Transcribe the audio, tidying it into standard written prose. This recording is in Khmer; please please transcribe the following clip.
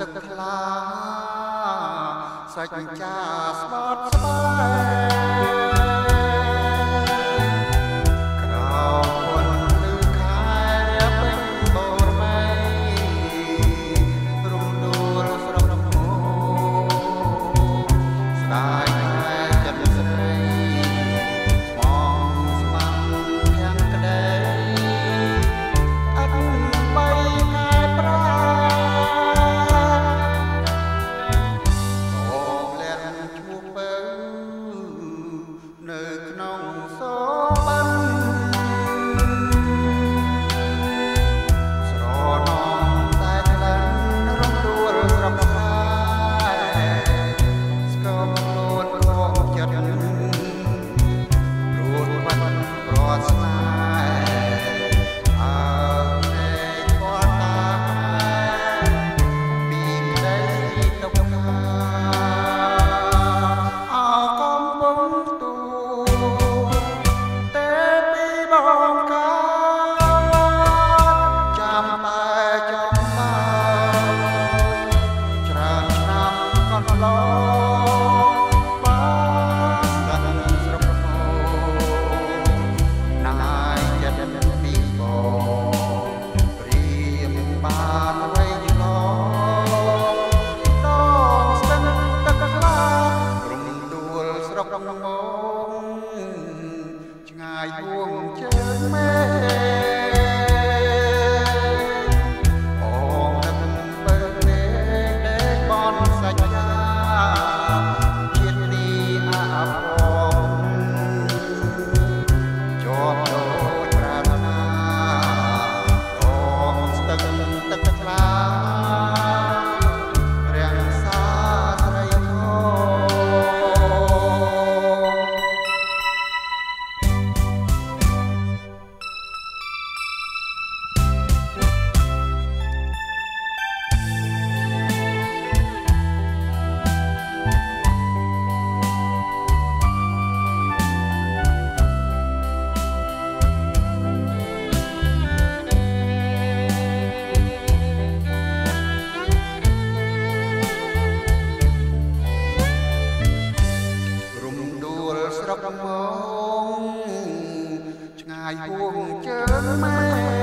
ទឹកថ្លាសាច់ចាស្បត់ស្បែក្រោមពន្លឺខែពេញបូរមីរំដួលស្រស់រំហោស្ដាយតែចិត្តស្រីស្មងស្មាំទាំងក្ដីអត់បីខែប្រានៅក្នុងសូបិនស្រណំតែក្លិនរំដួលស្រស់ស្រាយស្គមខ្លួនរងចិត្តរួតបាត់ប្រស្នាអើនៃគាត់តាពីក្ដីទុកខាអោកំពុងឆ្ងាយហួងជើងមេអូននឹងបើពេកដេកបនសច្ចាជាតិនេះអាប់រំជាប់ដូចប្រាថ្នាដងស្ទឹងទឹកថ្លារាំងសាស្រីធម៌ស្រុកមងឆ្ងាយហួងជើងមេ